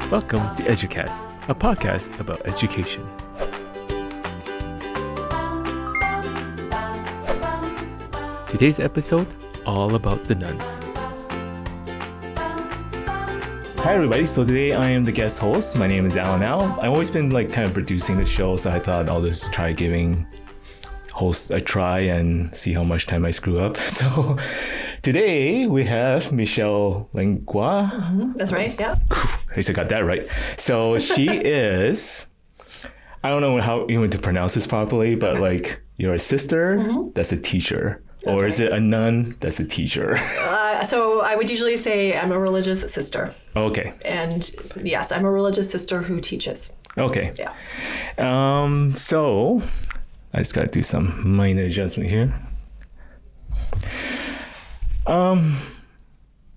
Welcome to EduCast, a podcast about education. Today's episode, all about the nuns. Hi everybody, so today I am the guest host. My name is Alan Al. I've always been kind of producing the show, so I thought I'll just try giving hosts a try and see how much time I screw up. So today we have Michelle Langlois. That's right, yeah. At least I got that right. So she is, I don't know how you want to pronounce this properly, but you're a sister that's a teacher. That's or is it a nun that's a teacher? So I would usually say I'm a religious sister. Okay. And yes, I'm a religious sister who teaches. Okay. Yeah. So I just got to do some minor adjustment here.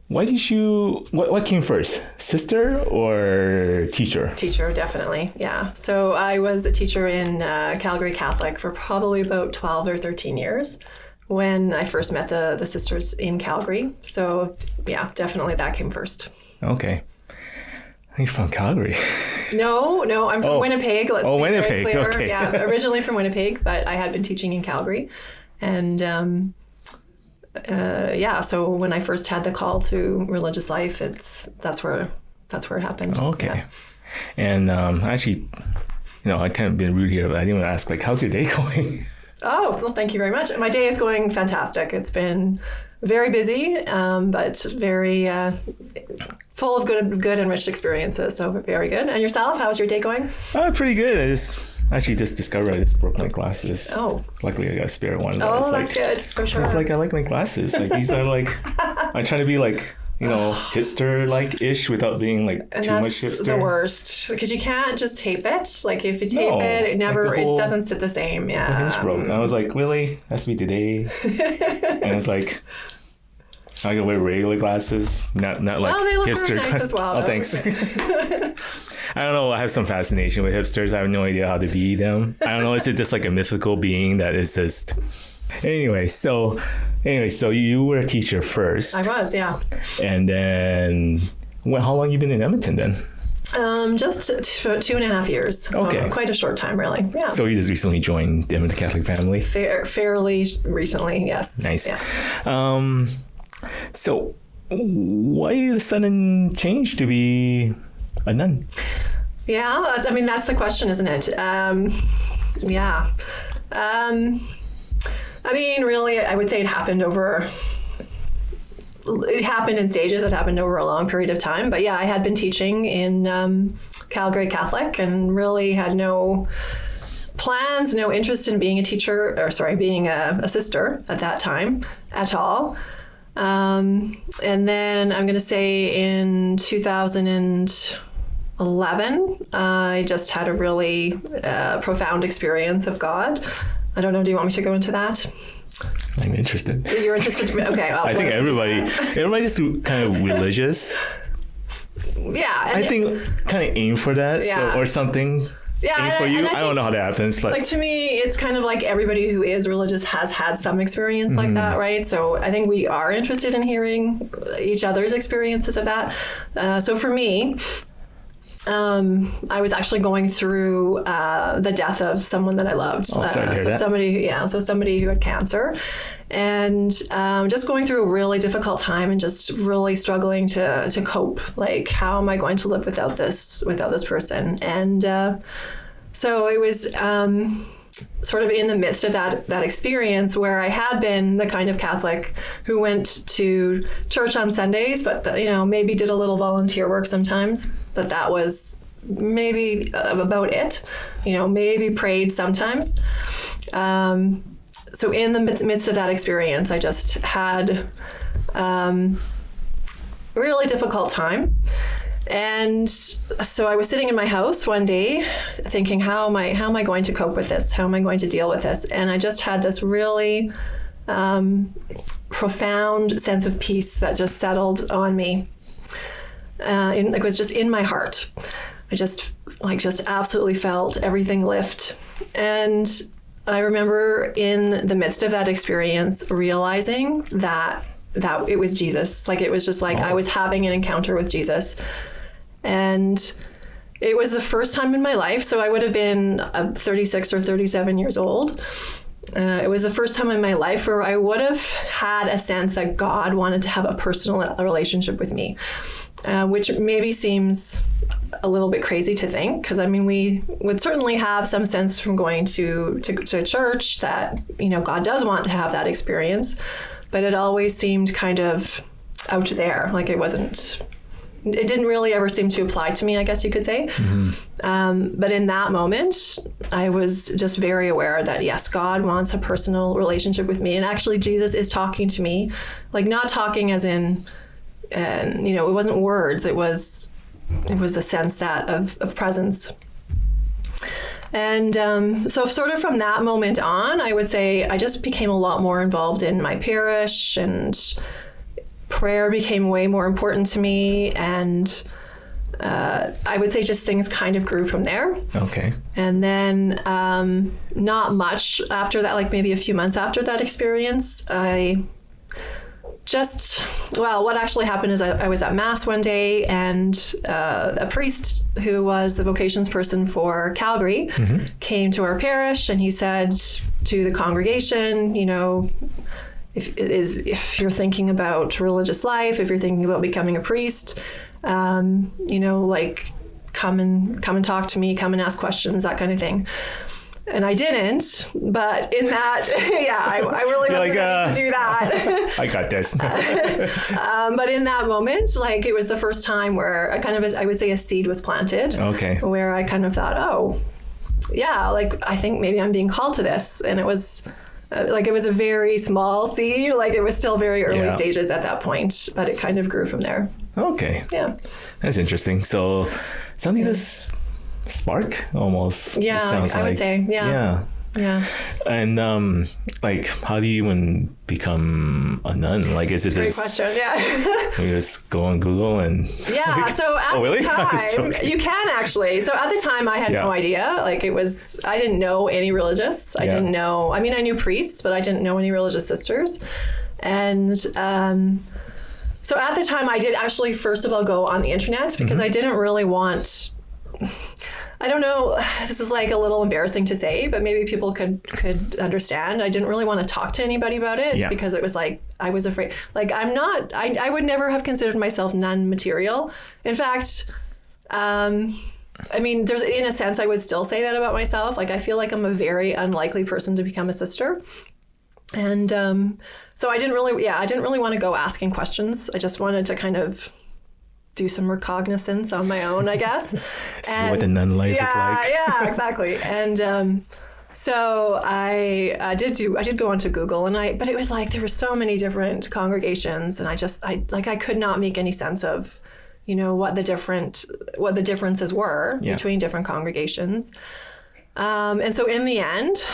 Why did you, what came first? Sister or teacher? Teacher, definitely. Yeah. So I was a teacher in Calgary Catholic for probably about 12 or 13 years when I first met the sisters in Calgary. So yeah, definitely that came first. Okay. You're from Calgary. No, I'm from Winnipeg. Let's be Winnipeg. very clear. Okay. Yeah, originally from Winnipeg, but I had been teaching in Calgary. And so when I first had the call to religious life, that's where it happened. Okay. Yeah. And actually, I kind of been rude here, but I didn't want to ask, how's your day going? Oh, well, thank you very much. My day is going fantastic. It's been very busy, but very full of good enriched experiences. So very good. And yourself, how's your day going? Pretty good. I just discovered I just broke my glasses. Oh. Luckily, I got a spare one. Oh, that's good, for sure. So it's I like my glasses. These are I'm trying to be hipster-ish without being too much hipster. And that's the worst because you can't just tape it. If you tape it it doesn't sit the same. Yeah. The hinge broke. And I was like, really? It has to be today? And it's I can wear regular glasses, not they look hipster very nice glasses. as well. Oh, thanks. I don't know. I have some fascination with hipsters. I have no idea how to be them. I don't know. Is it just a mythical being that is just... Anyway, so you were a teacher first. I was, yeah. And then, how long you been in Edmonton then? Just 2.5 years. So okay. Quite a short time, really. Yeah. So you just recently joined the Edmonton Catholic family? Fairly recently, yes. Nice. Yeah. So why the sudden change to be a nun? Yeah, that's the question, isn't it? Yeah. Really, I would say it happened in stages. It happened over a long period of time. But yeah, I had been teaching in Calgary Catholic and really had no plans, no interest in being being a sister at that time at all. And then I'm going to say in 2011, I just had a really profound experience of God. I don't know. Do you want me to go into that? I'm interested. You're interested? Okay. I think everybody's kind of religious. Yeah. I think kind of aim for that. Yeah. Or something. Yeah. Aim for you. I don't know how that happens, but to me, it's kind of everybody who is religious has had some experience like that, right? So I think we are interested in hearing each other's experiences of that. So for me, I was actually going through the death of someone that I loved. Oh, sorry to hear that. Somebody who had cancer, and just going through a really difficult time and just really struggling to cope. How am I going to live without this person? And so it was sort of in the midst of that experience where I had been the kind of Catholic who went to church on Sundays, but maybe did a little volunteer work sometimes, but that was maybe about it. Maybe prayed sometimes. So in the midst of that experience, I just had a really difficult time. And so I was sitting in my house one day thinking, how am I going to cope with this? How am I going to deal with this? And I just had this really profound sense of peace that just settled on me. It was just in my heart. I just absolutely felt everything lift. And I remember in the midst of that experience realizing that it was Jesus. It was just I was having an encounter with Jesus. And it was the first time in my life. So I would have been 36 or 37 years old. It was the first time in my life where I would have had a sense that God wanted to have a personal relationship with me, which maybe seems a little bit crazy to think, because I mean, we would certainly have some sense from going to church that, God does want to have that experience, but it always seemed kind of out there. Like it didn't really ever seem to apply to me, I guess you could say. But in that moment, I was just very aware that, yes, God wants a personal relationship with me. And actually, Jesus is talking to me, like not talking as in, it wasn't words. It was a sense that of presence. And so sort of from that moment on, I would say I just became a lot more involved in my parish, and prayer became way more important to me. And I would say just things kind of grew from there. Okay. And then not much after that, like maybe a few months after that experience, what actually happened is I was at Mass one day, and a priest who was the vocations person for Calgary came to our parish, and he said to the congregation, if you're thinking about religious life, if you're thinking about becoming a priest, come and talk to me, come and ask questions, that kind of thing. And I didn't, but in that, I really wasn't ready to do that. I got this. But in that moment, like, it was the first time where I would say a seed was planted. Okay. Where I kind of thought, I think maybe I'm being called to this. And it was it was a very small seed. Like, it was still very early stages at that point, but it kind of grew from there. Okay. Yeah. That's interesting. So something that's spark almost. Yeah, I would say. Yeah. And how do you even become a nun? Like, is it great question? Yeah. You just go on Google and so at the time you can actually. So at the time I had no idea. Like, I didn't know any religious. I didn't know. I mean, I knew priests, but I didn't know any religious sisters. And so at the time I did actually first of all go on the internet, because I didn't really want. I don't know, this is like a little embarrassing to say, but maybe people could understand. I didn't really want to talk to anybody about it because it was like, I was afraid. Like, I would never have considered myself nun material. In fact, there's, in a sense, I would still say that about myself. Like, I feel like I'm a very unlikely person to become a sister. And so I didn't really want to go asking questions. I just wanted to kind of do some recognizance on my own, I guess. And what the nun life is like. Yeah, exactly. And so I did go onto Google, but it was like there were so many different congregations, and I could not make any sense of, what the differences were between different congregations. And so in the end,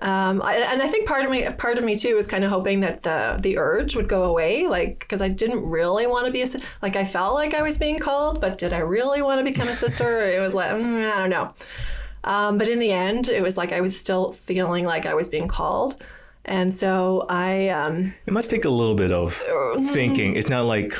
I think part of me too was kind of hoping that the urge would go away, like, because I didn't really want to be I felt like I was being called, but did I really want to become a sister? It was like, I don't know. But in the end, it was like I was still feeling like I was being called. And so it must take a little bit of thinking. It's not like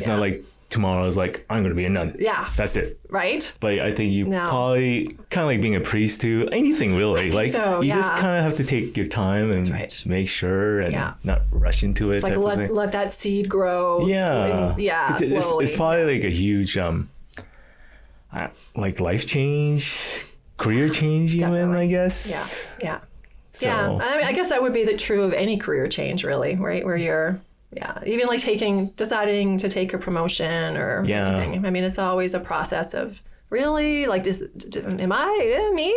not like tomorrow is like, I'm going to be a nun. Yeah. That's it. Right. But I think you probably kind of like being a priest too. Anything really. Like, you just kind of have to take your time and make sure and not rush into it. It's like let that seed grow. Yeah. Slowly. It's probably like a huge like life change, career change even, I guess. Yeah. So. Yeah. And I guess that would be true of any career change, really, right? Where you're even like deciding to take a promotion or anything. I mean, it's always a process of really like, am I me?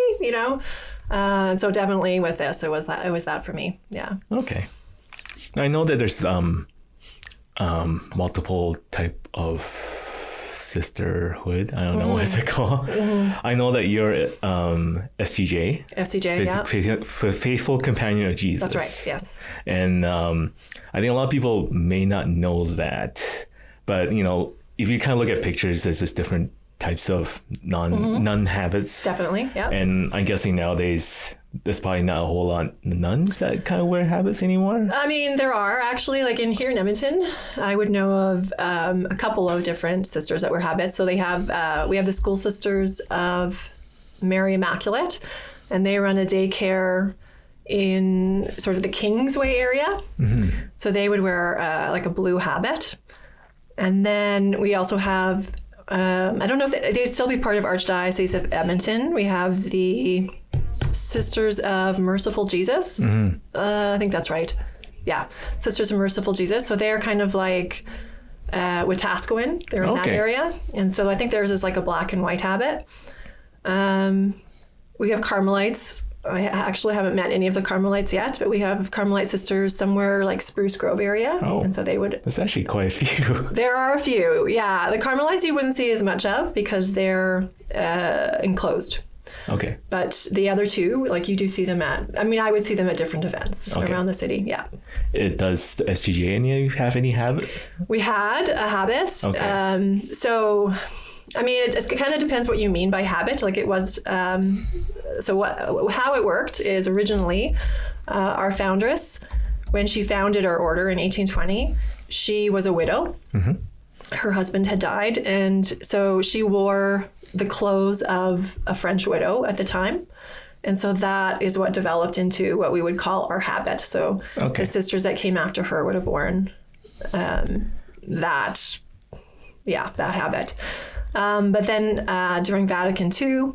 And so definitely with this, it was that for me. Yeah. Okay. I know that there's multiple type of sisterhood. I don't know what's it called. I know that you're FCJ. Faithful Companion of Jesus. That's right. Yes. And I think a lot of people may not know that, but if you kind of look at pictures, there's just different types of nun habits. Definitely. Yeah. And I'm guessing nowadays there's probably not a whole lot of nuns that kind of wear habits anymore. I mean, there are actually, like in here in Edmonton, I would know of a couple of different sisters that wear habits. So we have the School Sisters of Mary Immaculate, and they run a daycare in sort of the Kingsway area. Mm-hmm. So they would wear like a blue habit. And then we also have, I don't know if they'd still be part of Archdiocese of Edmonton. We have the Sisters of Merciful Jesus. Mm-hmm. I think that's right. Yeah, Sisters of Merciful Jesus. So they're kind of like Wetaskiwin. They're in that area. And so I think theirs is like a black and white habit. We have Carmelites. I actually haven't met any of the Carmelites yet, but we have Carmelite sisters somewhere like Spruce Grove area. Oh, and so they would... There's actually quite a few. There are a few, yeah. The Carmelites you wouldn't see as much of because they're enclosed. Okay. But the other two, like you do see them I would see them at different events around the city, yeah. Does the SGJ have any habits? We had a habit. Okay. So... I mean, it kind of depends what you mean by habit. Like it was, how it worked is originally our foundress, when she founded our order in 1820, she was a widow. Mm-hmm. Her husband had died. And so she wore the clothes of a French widow at the time. And so that is what developed into what we would call our habit. So the sisters that came after her would have worn that habit. But then during Vatican II,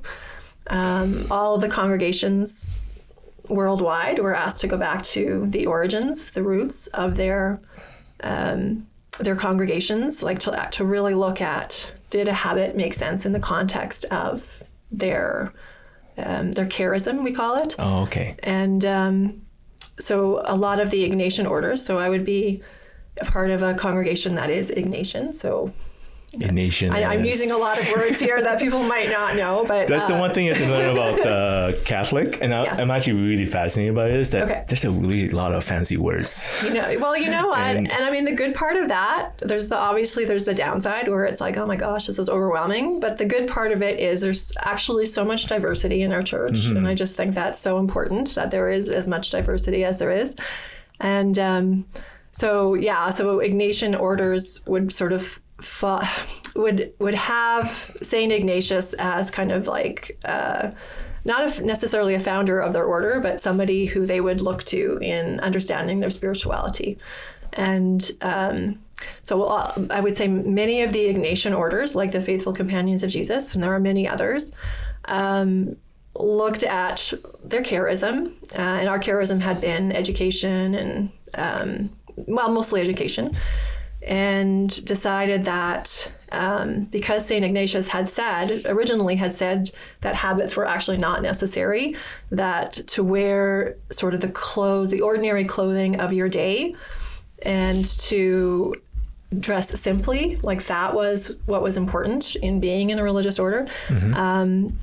all of the congregations worldwide were asked to go back to the origins, the roots of their congregations, like to really look at, did a habit make sense in the context of their charism, we call it. Oh, okay. And so a lot of the Ignatian orders, so I would be a part of a congregation that is Ignatian, so... Ignatian. I'm using a lot of words here that people might not know, but that's the one thing you have to learn about Catholic, and I'm actually really fascinated by it, is that there's a really lot of fancy words. You know what? And I mean, the good part of that, there's the downside where it's like, oh my gosh, this is overwhelming. But the good part of it is there's actually so much diversity in our church, mm-hmm. and I just think that's so important that there is as much diversity as there is, and so Ignatian orders would sort of would have Saint Ignatius as kind of like not necessarily a founder of their order, but somebody who they would look to in understanding their spirituality. And so I would say many of the Ignatian orders, like the Faithful Companions of Jesus, and there are many others, looked at their charism, and our charism had been education and mostly education. And decided that because St. Ignatius originally had said that habits were actually not necessary, that to wear sort of the ordinary clothing of your day and to dress simply, like that was what was important in being in a religious order. Mm-hmm.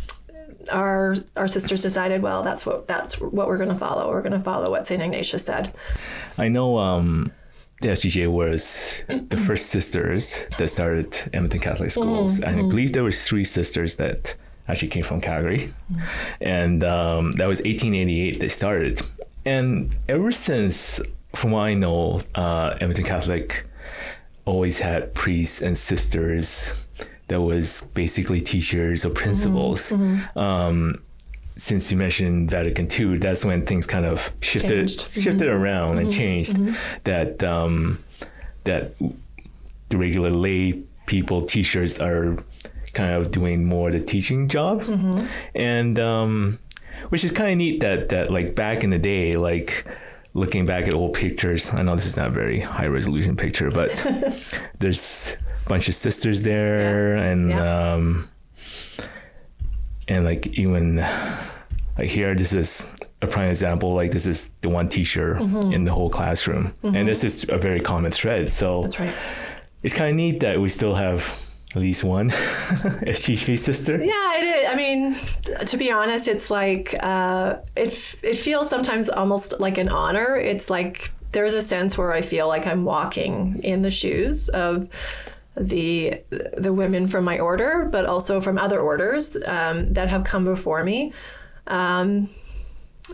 Our sisters decided, well, that's what we're going to follow. We're going to follow what St. Ignatius said. I know the SGJ was the first sisters that started Edmonton Catholic schools. Mm-hmm. And I believe there was 3 sisters that actually came from Calgary. Mm-hmm. And that was 1888 they started. And ever since, from what I know, Edmonton Catholic always had priests and sisters that was basically teachers or principals. Mm-hmm. Since you mentioned Vatican II, that's when things kind of shifted mm-hmm. around and changed. Mm-hmm. That the regular lay people, teachers, are kind of doing more the teaching job, mm-hmm. and which is kind of neat. That like back in the day, like looking back at old pictures. I know this is not a very high resolution picture, but there's a bunch of sisters there, yes. And like even like here, this is a prime example. Like this is the one teacher mm-hmm. in the whole classroom, mm-hmm. and this is a very common thread. So that's right. It's kind of neat that we still have at least one SGJ sister. Yeah, it is. I mean, to be honest, it's like it feels sometimes almost like an honor. It's like there's a sense where I feel like I'm walking in the shoes of the women from my order, but also from other orders that have come before me.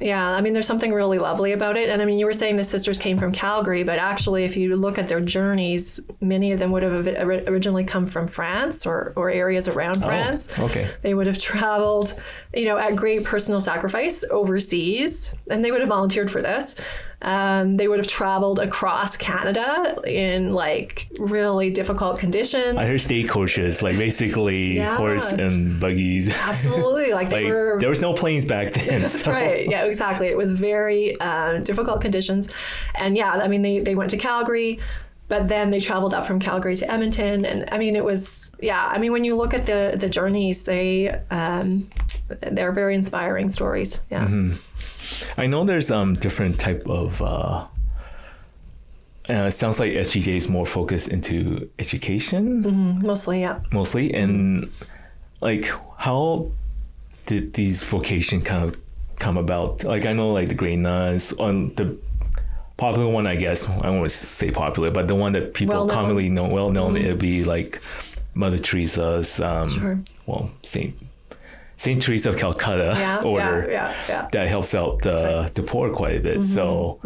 Yeah, I mean, there's something really lovely about it. And I mean, you were saying the sisters came from Calgary, but actually, if you look at their journeys, many of them would have originally come from France or areas around France. Okay. They would have traveled, at great personal sacrifice overseas, and they would have volunteered for this. They would have traveled across Canada in like really difficult conditions. I heard stagecoaches, like basically horse and buggies. Absolutely. Like there was no planes back then. That's right. Yeah, exactly. It was very difficult conditions. And yeah, I mean, they went to Calgary, but then they traveled up from Calgary to Edmonton. And I mean, it was, when you look at the journeys, they're very inspiring stories. Yeah. Mm-hmm. I know there's different type of it sounds like SGJ is more focused into education. Mm-hmm. Mostly, yeah. Mostly. And like, how did these vocations kind of come about? Like, I know like the Great Nuns, on the popular one, I guess, I don't want to say popular, but the one that people commonly know, well known, it'd be like Mother Teresa's, Saint Teresa of Calcutta order that helps out the poor quite a bit. Mm-hmm. So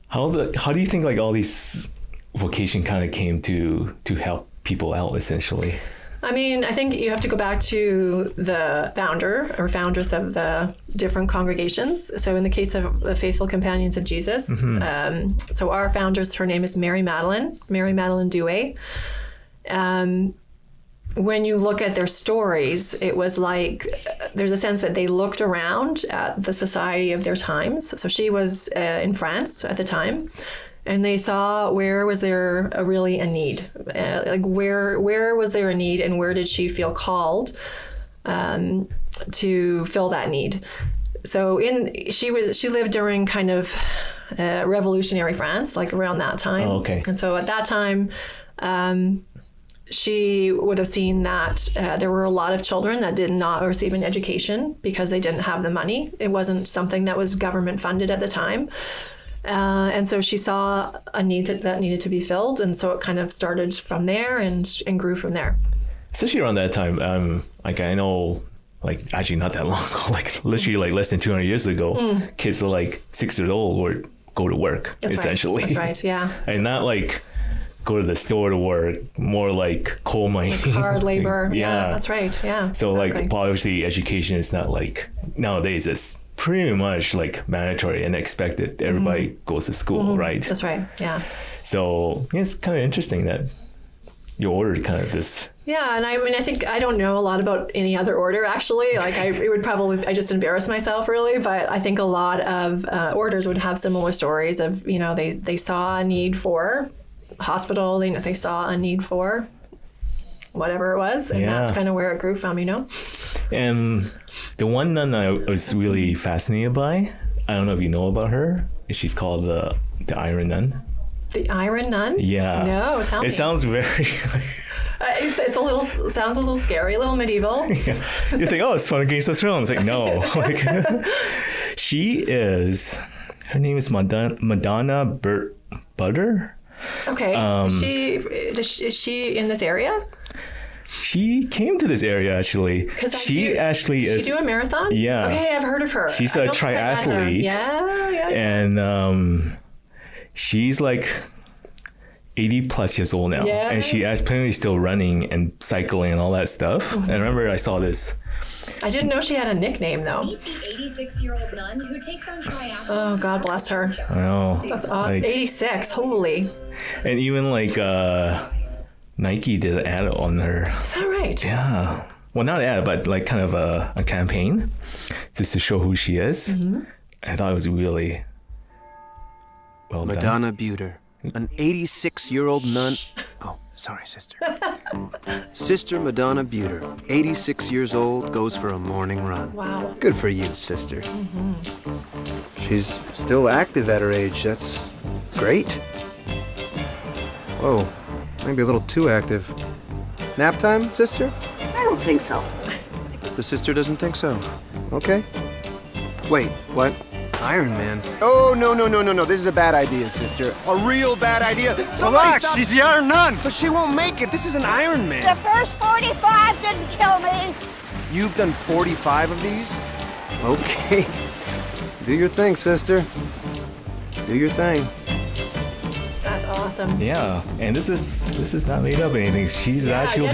how do you think like all these vocation kind of came to help people out essentially? I mean, I think you have to go back to the founder or foundress of the different congregations. So in the case of the Faithful Companions of Jesus, so our foundress, her name is Mary Madeline Douay. When you look at their stories, it was like there's a sense that they looked around at the society of their times. So she was in France at the time, and they saw where was there really a need, like where was there a need, and where did she feel called to fill that need. So she lived during kind of revolutionary France, like around that time. Oh, okay. And so at that time, she would have seen that there were a lot of children that did not receive an education because they didn't have the money. It wasn't something that was government funded at the time. And so she saw a need that needed to be filled. And so it kind of started from there and grew from there. Especially around that time, like I know, like actually not that long ago, like literally like less than 200 years ago, kids are like 6 years old would go to work. That's essentially. Right. That's right, yeah. And not like go to the store to work, more like coal mining. Hard labor. Yeah, that's right. Yeah. So exactly. Like obviously education is not like nowadays it's pretty much like mandatory and expected. Everybody goes to school, right? That's right. Yeah. So it's kind of interesting that you ordered kind of this. Yeah, and I mean, I think I don't know a lot about any other order actually. Like I just embarrass myself really, but I think a lot of orders would have similar stories of, they saw a need for hospital, they saw a need for whatever it was, and that's kind of where it grew from, And the one nun I was really fascinated by, I don't know if you know about her, she's called the Ira Nun. The Ira Nun? Yeah. No, tell me. It sounds very sounds a little scary, a little medieval. Yeah. You think, it's fun Games of Thrones. Like, no. Her name is Madonna Butter. Okay. Is she in this area? She came to this area actually. Did she do a marathon? Yeah. Okay, I've heard of her. She's a triathlete. Yeah. And she's like 80 plus years old now. Yeah. And she apparently still running and cycling and all that stuff. Mm-hmm. And I remember I saw this. I didn't know she had a nickname though. Meet the 86-year-old nun who takes on triathlon. Oh, God bless her. I know. That's awesome. 86, holy. And even like Nike did an ad on her. Is that right? Yeah. Well, not an ad, but like kind of a campaign just to show who she is. Mm-hmm. I thought it was really well done. Madonna Buter, an 86-year-old nun. Oh, sorry, sister. Sister Madonna Buter, 86 years old, goes for a morning run. Wow. Good for you, sister. Mm-hmm. She's still active at her age. That's great. Whoa, maybe a little too active. Nap time, sister? I don't think so. The sister doesn't think so. Okay. Wait, what? Iron Man? Oh, no. This is a bad idea, sister. A real bad idea. Relax, she's the Iron Nun. But she won't make it. This is an Iron Man. The first 45 didn't kill me. You've done 45 of these? Okay. Do your thing, sister. Do your thing. That's awesome. Yeah, and this is not made up or anything. She's actually.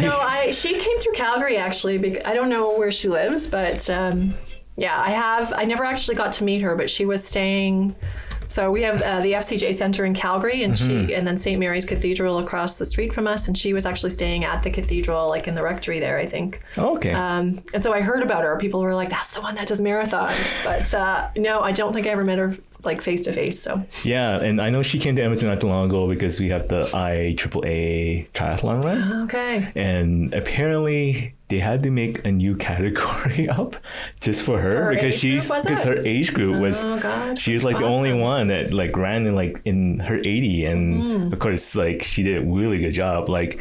She came through Calgary actually. I don't know where she lives, but I never actually got to meet her, but she was staying. So we have the FCJ Center in Calgary, and and then St. Mary's Cathedral across the street from us, and she was actually staying at the cathedral, like in the rectory there, I think. Oh, okay. And so I heard about her. People were like, "That's the one that does marathons," but no, I don't think I ever met her like face to face. So yeah, and I know she came to Edmonton not too long ago because we have the IAAA triathlon run. Okay. And apparently they had to make a new category up just for her because her age group was she was like the only one that like ran in her 80, and of course like she did a really good job. Like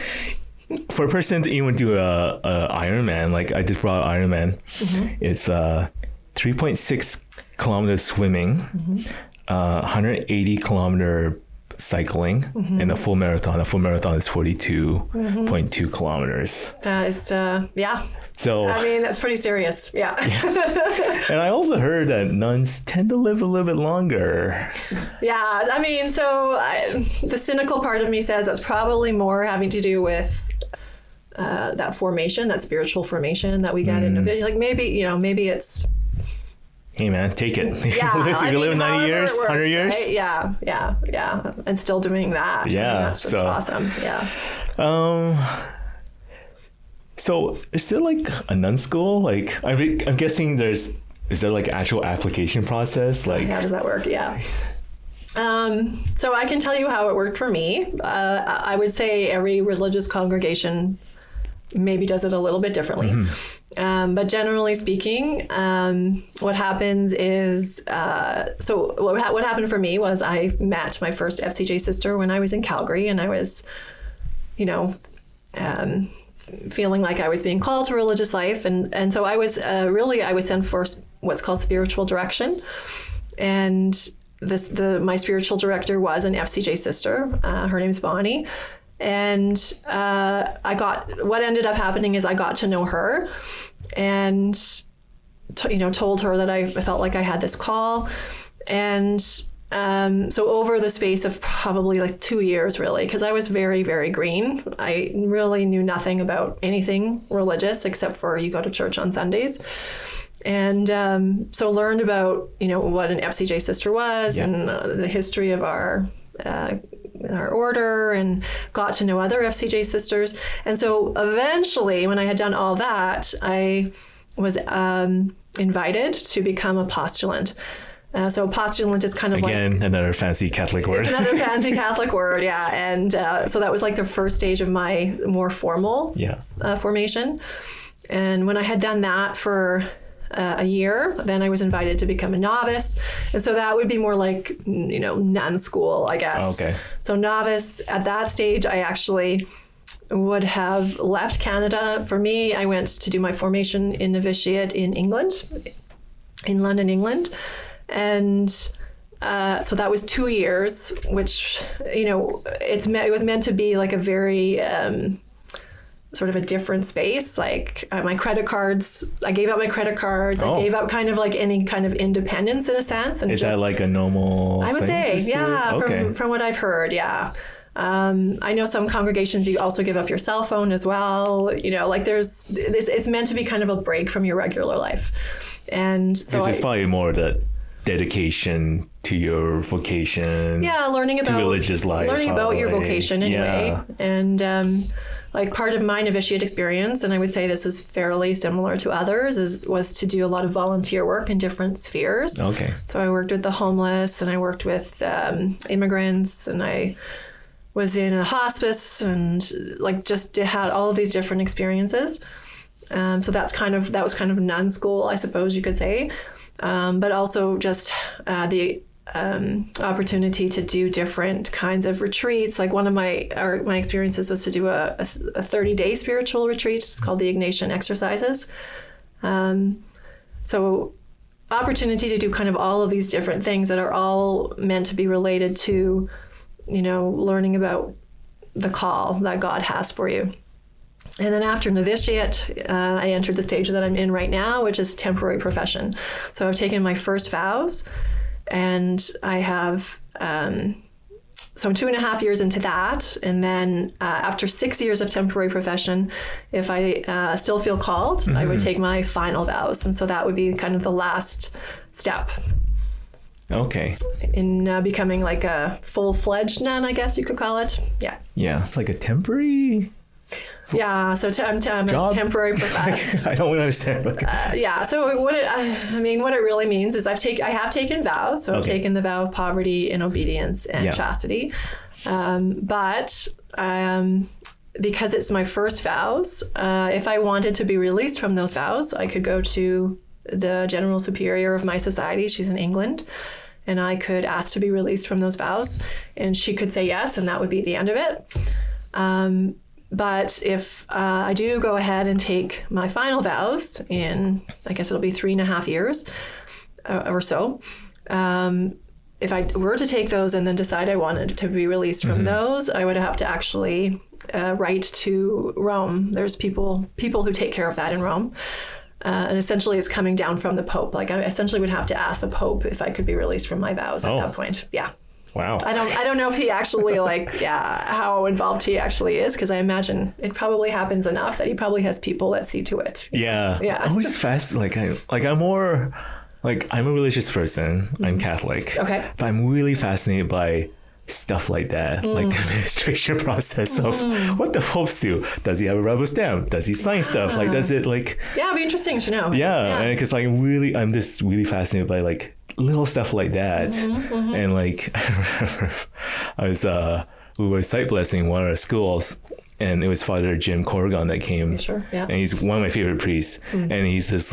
for a person to even do a Ironman, like I just brought Ironman, it's 3.6 kilometers swimming, 180 kilometer cycling, and a full marathon. A full marathon is 42.2 kilometers. That is, So I mean, that's pretty serious. Yeah. And I also heard that nuns tend to live a little bit longer. Yeah. I mean, the cynical part of me says that's probably more having to do with that formation, that spiritual formation that we get in a bit. Like maybe it's. Hey man, take it. Yeah, if you live 90 years, 100 years. Right? Yeah. And still doing that. Yeah. I mean, that's just awesome. Yeah. So is there like a nun school? Like I'm guessing is there like actual application process? Like how does that work? Yeah. So I can tell you how it worked for me. I would say every religious congregation maybe does it a little bit differently. But generally speaking, what happens is, what happened for me was I met my first FCJ sister when I was in Calgary, and I was, feeling like I was being called to religious life. And so I was I was sent for what's called spiritual direction. And my spiritual director was an FCJ sister. Her name's Bonnie. And what ended up happening is I got to know her and, told her that I felt like I had this call. And so over the space of probably like 2 years, really, because I was very, very green. I really knew nothing about anything religious except for you go to church on Sundays. And so learned about, what an FCJ sister was and the history of our order, and got to know other FCJ sisters. And so eventually, when I had done all that, I was invited to become a postulant. So postulant is kind of again, another fancy Catholic word. It's another fancy Catholic word, yeah. And so that was like the first stage of my more formal formation. And when I had done that for a year, then I was invited to become a novice. And so that would be more like, nun school, I guess. Okay. So novice, at that stage, I actually would have left Canada. For me, I went to do my formation in novitiate in England, in London, England. And so that was 2 years, which, it was meant to be like a very sort of a different space. Like my credit cards, I gave up my credit cards. I gave up kind of like any kind of independence in a sense. And is that like a normal I would say, yeah, okay. from what I've heard, yeah. I know some congregations, you also give up your cell phone as well. Like it's meant to be kind of a break from your regular life. And so it's probably more the dedication to your vocation. Yeah, learning about religious life. Learning about your vocation anyway. Yeah. And like part of my novitiate experience, and I would say this was fairly similar to others, was to do a lot of volunteer work in different spheres. Okay. So I worked with the homeless, and I worked with immigrants, and I was in a hospice, and like just had all of these different experiences. So that was kind of nun school, I suppose you could say. But also just the opportunity to do different kinds of retreats. Like one of my experiences was to do a 30-day spiritual retreat. It's called the Ignatian Exercises. So opportunity to do kind of all of these different things that are all meant to be related to, learning about the call that God has for you. And then after novitiate, I entered the stage that I'm in right now, which is temporary profession. So I've taken my first vows, and I have, so I'm 2.5 years into that. And then after 6 years of temporary profession, if I still feel called, I would take my final vows. And so that would be kind of the last step. Okay. In becoming like a full-fledged nun, I guess you could call it. Yeah. Yeah. It's like a temporary... Yeah, so I'm a temporary professed. I don't understand. But... yeah, so what it really means is I have taken vows. So I've taken the vow of poverty and obedience and chastity. But because it's my first vows, if I wanted to be released from those vows, I could go to the general superior of my society. She's in England. And I could ask to be released from those vows. And she could say yes, and that would be the end of it. But if I do go ahead and take my final vows in, I guess it'll be 3.5 years or so, if I were to take those and then decide I wanted to be released from those, I would have to actually write to Rome. There's people who take care of that in Rome. And essentially it's coming down from the Pope. Like I essentially would have to ask the Pope if I could be released from my vows at that point. Yeah. Wow. I don't know if he actually how involved he actually is, because I imagine it probably happens enough that he probably has people that see to it. Yeah. Yeah. I'm always I'm more I'm a religious person. I'm Catholic. Okay. But I'm really fascinated by stuff like that, like the administration process of what the popes do. Does he have a rubber stamp? Does he sign stuff? Like, does it Yeah, it'd be interesting to know. Yeah. And because I'm just really fascinated by little stuff like that. And I remember we were site blessing one of our schools, and it was Father Jim Corrigan that came. Sure, yeah. And he's one of my favorite priests. And he's just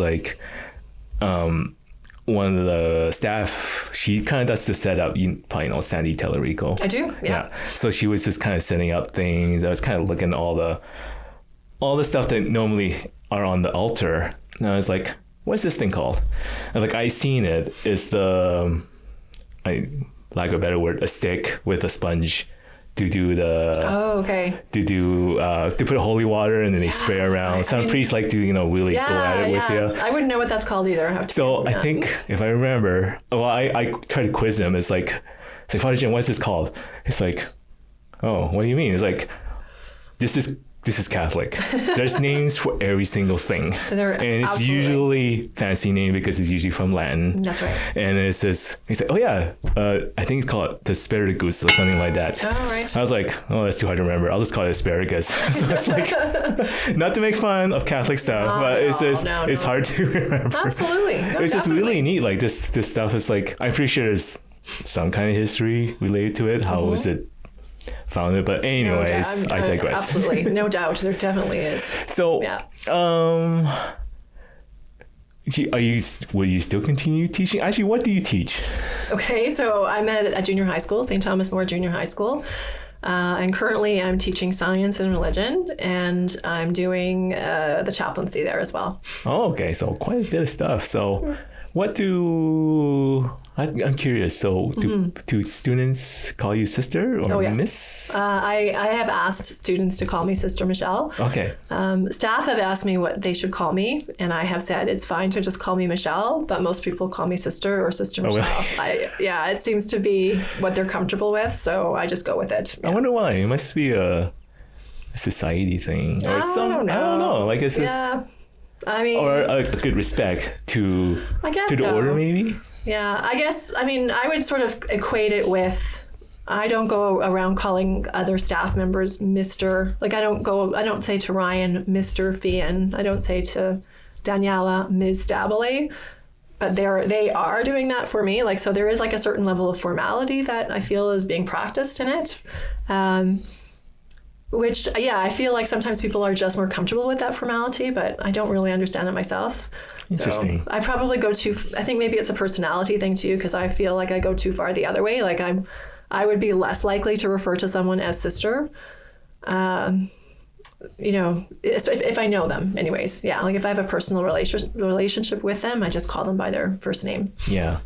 one of the staff, she kind of does the setup. You probably know Sandy Tellerico. I do, yeah. So she was just kind of setting up things. I was kind of looking at all the stuff that normally are on the altar. And I was like, what's this thing called? And I seen it. It's lack of a better word, a stick with a sponge to do to put holy water, and then they spray around. Some priests like to really go at it with you. I wouldn't know what that's called either. I think if I remember, I tried to quiz him. It's like Father Jim, what's this called? It's like, oh, what do you mean? It's like, this is Catholic. There's names for every single thing. And it's usually fancy name because it's usually from Latin. That's right. And it says, he's like, oh yeah, I think it's called the asparagus or something like that. Oh, right. I was like, oh, that's too hard to remember. I'll just call it asparagus. So it's not to make fun of Catholic stuff, but it's just, it's hard to remember. Absolutely. It's just really neat. This stuff is I'm pretty sure there's some kind of history related to it. How was it founded? But anyways, I digress. Absolutely, no doubt, there definitely is. So, will you still continue teaching? Actually, what do you teach? Okay, so I'm at a junior high school, St. Thomas More Junior High School, and currently I'm teaching science and religion, and I'm doing the chaplaincy there as well. Oh, okay, so quite a bit of stuff. So, I'm curious. So, do students call you sister or miss? I have asked students to call me Sister Michelle. Okay. Staff have asked me what they should call me, and I have said it's fine to just call me Michelle, but most people call me Sister or Sister Michelle. Really? It seems to be what they're comfortable with, so I just go with it. Yeah. I wonder why. It must be a society thing or something. I don't know. It's just, or a good respect to the order, maybe. Yeah, I guess, I would sort of equate it with, I don't go around calling other staff members Mr. I don't say to Ryan, Mr. Fian. I don't say to Daniela, Ms. Dabley. But they are doing that for me. So there is a certain level of formality that I feel is being practiced in it. Which, I feel like sometimes people are just more comfortable with that formality, but I don't really understand it myself. Interesting. So I probably go I think maybe it's a personality thing too, because I feel like I go too far the other way. I would be less likely to refer to someone as sister, if I know them anyways. Yeah, if I have a personal relationship with them, I just call them by their first name. Yeah.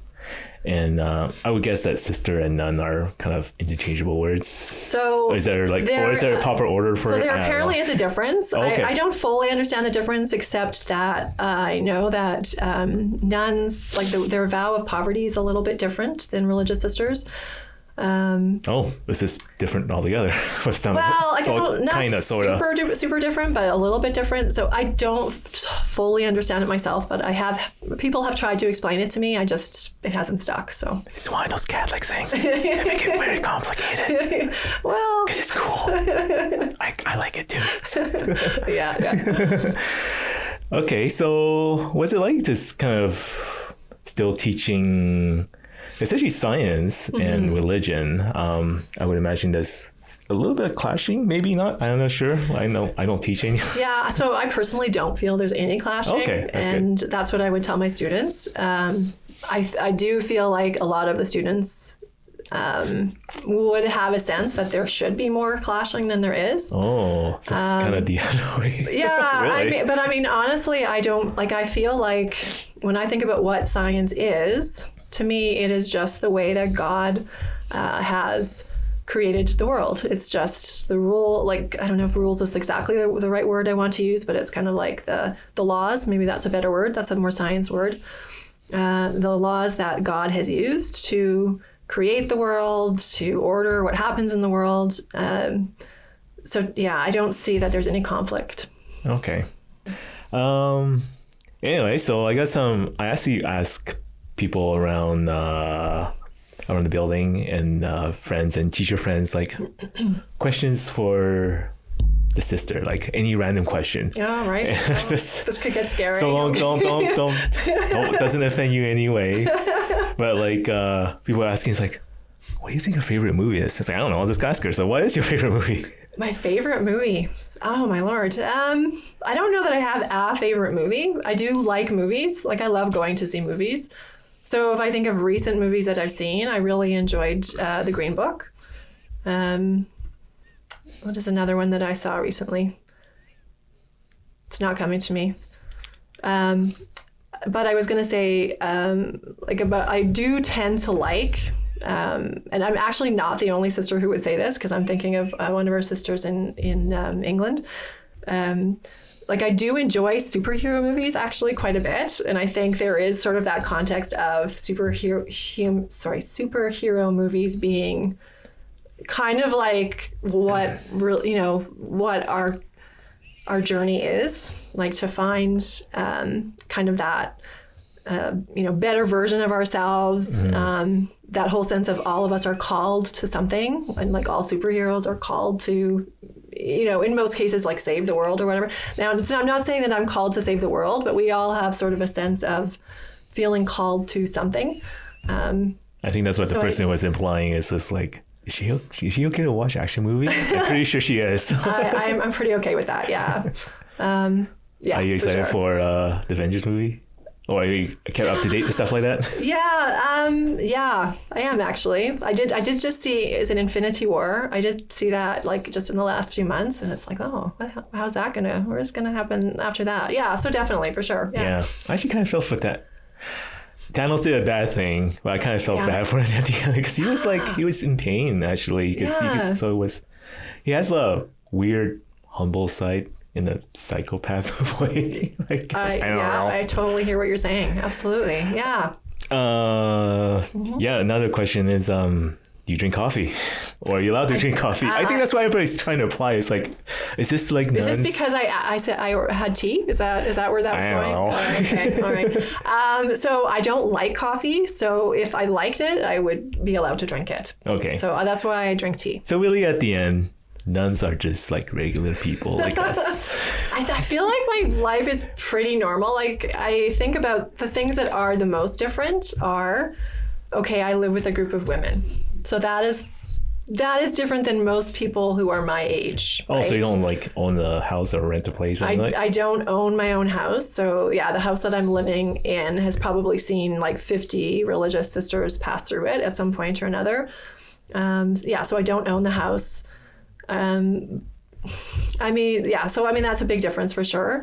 And I would guess that sister and nun are kind of interchangeable words. So is there a proper order for? So there apparently is a difference. Okay. I don't fully understand the difference, except that I know that nuns, like their vow of poverty is a little bit different than religious sisters. This is different altogether. Well, I don't, not kind of, sort of. super different, but a little bit different. So I don't fully understand it myself, but people have tried to explain it to me. It hasn't stuck. So it's one of those Catholic things. They make it very complicated. Well, because it's cool. I like it too. Yeah. Okay, so what's it like to kind of still teaching, especially science and religion? I would imagine there's a little bit of clashing, maybe not. I'm not sure. I know I don't teach any. Yeah, so I personally don't feel there's any clashing. Okay, that's and good. That's what I would tell my students. I do feel like a lot of the students would have a sense that there should be more clashing than there is. Oh, so it's kind of the other way. Yeah, Really? I mean, honestly, I feel like when I think about what science is, to me, it is just the way that God has created the world. It's just the rule, like, I don't know if rules is exactly the right word I want to use, but it's kind of like the laws. Maybe that's a better word. That's a more science word. The laws that God has used to create the world, to order what happens in the world. So yeah, I don't see that there's any conflict. Okay. Anyway, so I guess I actually ask people around the building and friends and teacher friends, like questions for the sister, like any random question. Oh, right. This could get scary. So don't doesn't offend you anyway. But like people are asking, it's like, what do you think your favorite movie is? It's like, I don't know, I'll just ask her. So what is your favorite movie? My favorite movie? Oh my Lord. I don't know that I have a favorite movie. I do like movies. Like I love going to see movies. So if I think of recent movies that I've seen, I really enjoyed The Green Book. What is another one that I saw recently? It's not coming to me. But I was going to say, I do tend to like, and I'm actually not the only sister who would say this, because I'm thinking of one of our sisters in England. Like I do enjoy superhero movies actually quite a bit, and I think there is sort of that context of superhero movies being kind of like what our journey is, like to find kind of that better version of ourselves. That whole sense of all of us are called to something, and like all superheroes are called to, in most cases, like save the world or whatever. Now, I'm not saying that I'm called to save the world, but we all have sort of a sense of feeling called to something. I think that's what the person was implying, is this like, is she okay to watch action movies? I'm pretty sure she is. I'm pretty okay with that. Yeah. Yeah. Are you excited for the Avengers movie? Or are you kept up to date to stuff like that? Yeah, I am actually. I did just see, is it Infinity War? I did see that like just in the last few months, and it's like, oh, what's gonna happen after that? Yeah, so definitely, for sure. Yeah. I actually kind of felt for that. I don't think a bad thing, but I kind of felt bad for it at the end, because he was in pain actually, because he has a weird humble side in a psychopath way. I don't know. I totally hear what you're saying. Absolutely. Yeah. Yeah. Another question is, do you drink coffee, or are you allowed to drink coffee? I think that's what everybody's trying to apply. It's like, is this like nuns? Is this because I said I had tea? Is that where that was going? I don't know. Okay. All right. So I don't like coffee. So if I liked it, I would be allowed to drink it. Okay. So that's why I drink tea. So really, at the end, nuns are just like regular people like us. I feel like my life is pretty normal. Like I think about the things that are the most different are, okay, I live with a group of women. So that is different than most people who are my age. Oh, right? so you don't like own a house or rent a place? I don't own my own house. So yeah, the house that I'm living in has probably seen like 50 religious sisters pass through it at some point or another. So I don't own the house. So that's a big difference for sure.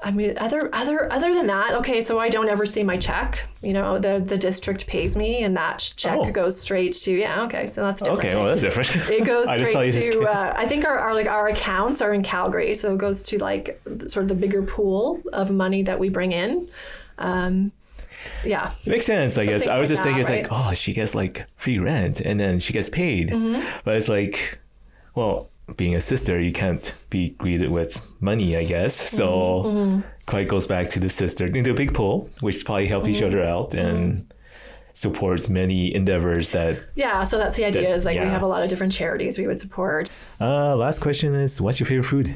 I mean, other than that, okay, so I don't ever see my check. You know, the district pays me, and that check goes straight to okay, so that's different. Okay, well that's different. It goes straight to I think our accounts are in Calgary, so it goes to like sort of the bigger pool of money that we bring in. Yeah, it makes sense. I guess I was just thinking, right? it's like, oh, she gets like free rent, and then she gets paid, but it's like, well, being a sister, you can't be greeted with money, I guess. So quite goes back to the sister into a big pool, which probably help each other out and support many endeavors that. Yeah, so that's the idea. Is like we have a lot of different charities we would support. Last question is, what's your favorite food?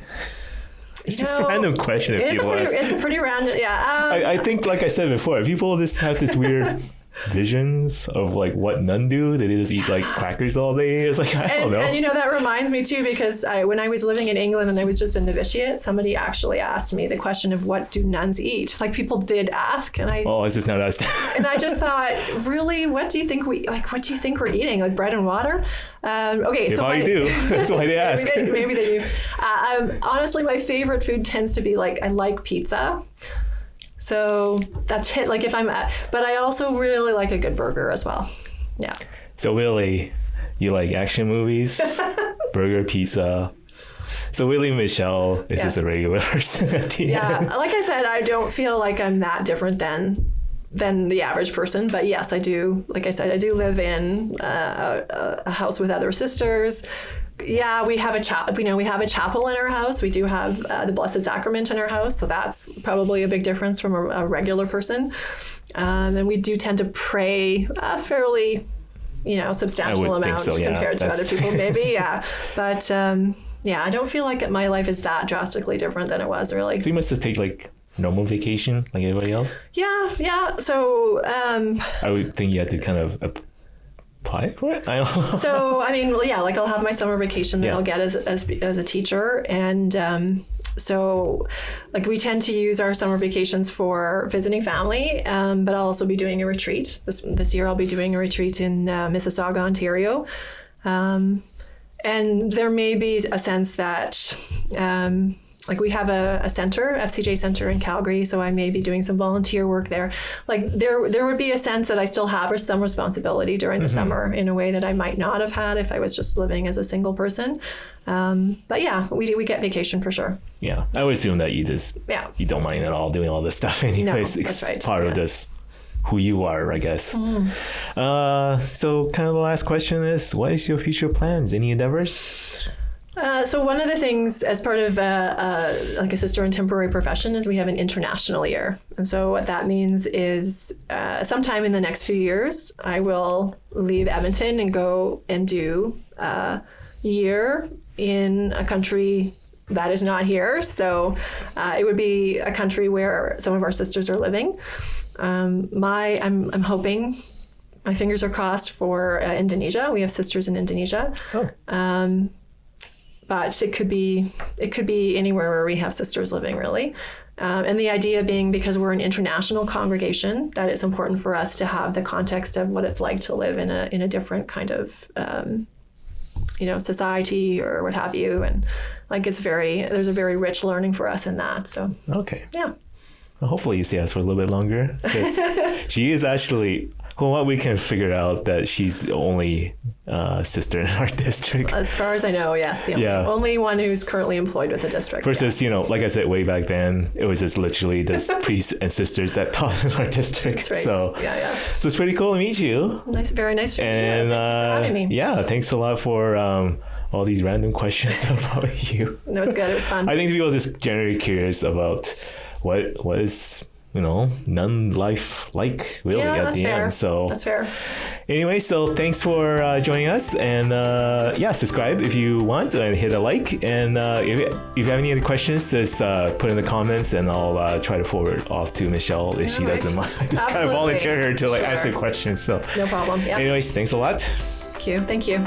It's just a random question. It's a pretty random. Yeah. I think, like I said before, people just have this weird visions of like what nun do. They just eat like crackers all day. It's like, I don't know. And you know, that reminds me too, because when I was living in England and I was just a novitiate, somebody actually asked me the question of what do nuns eat? Like people did ask, and it's just not us. And I just thought, really, what do you think we're eating? Like bread and water? Okay, they so probably do. That's why they ask. Maybe they do. Honestly, my favorite food tends to be I like pizza. So that's it. Like but I also really like a good burger as well. Yeah. So really, you like action movies, burger, pizza. So really, Michelle is just a regular person at the end. Like I said, I don't feel like I'm that different than the average person. But yes, I do. Like I said, I do live in a house with other sisters. Yeah, we have a chapel in our house. We do have the Blessed Sacrament in our house, so that's probably a big difference from a regular person. And we do tend to pray a fairly, substantial amount compared to other people, maybe. Yeah, but I don't feel like my life is that drastically different than it was, really. So you must have taken like normal vacation like everybody else. Yeah. So I would think you had to kind of apply for it. I don't know. So I mean, like I'll have my summer vacation that I'll get as a teacher, and so like we tend to use our summer vacations for visiting family, but I'll also be doing a retreat this year. I'll be doing a retreat in Mississauga, Ontario, and there may be a sense that. Like we have a center, FCJ Center in Calgary, so I may be doing some volunteer work there. Like there would be a sense that I still have some responsibility during the summer in a way that I might not have had if I was just living as a single person. But yeah, we get vacation for sure. Yeah, I would assume that you don't mind at all doing all this stuff anyways. No, that's right. It's part of this who you are, I guess. So kind of the last question is, what is your future plans? Any endeavors? So one of the things as part of like a sister in temporary profession is we have an international year. And so what that means is sometime in the next few years, I will leave Edmonton and go and do a year in a country that is not here. So it would be a country where some of our sisters are living. I'm hoping, my fingers are crossed for Indonesia. We have sisters in Indonesia. Oh. But it could be anywhere where we have sisters living, really. And the idea being, because we're an international congregation, that it's important for us to have the context of what it's like to live in a different kind of society or what have you. And like there's a very rich learning for us in that. So okay, yeah. Well, hopefully you stay us for a little bit longer, because she is actually. Well, what we can figure out that she's the only sister in our district. As far as I know, yes. The only one who's currently employed with the district. Versus, like I said, way back then, it was just literally just priests and sisters that taught in our district. That's right. So, so it's pretty cool to meet you. Nice, very nice to meet you. And thank you for having me. Yeah, thanks a lot for all these random questions about you. No, it was good. It was fun. I think people are just generally curious about what is... nun life like really at the end. So that's fair. Anyway, so thanks for joining us, and subscribe if you want and hit a like. And if you have any other questions, just put in the comments, and I'll try to forward off to Michelle if she doesn't mind. I just kind of volunteer her to ask her questions. So no problem. Yeah. Anyways, thanks a lot. Thank you.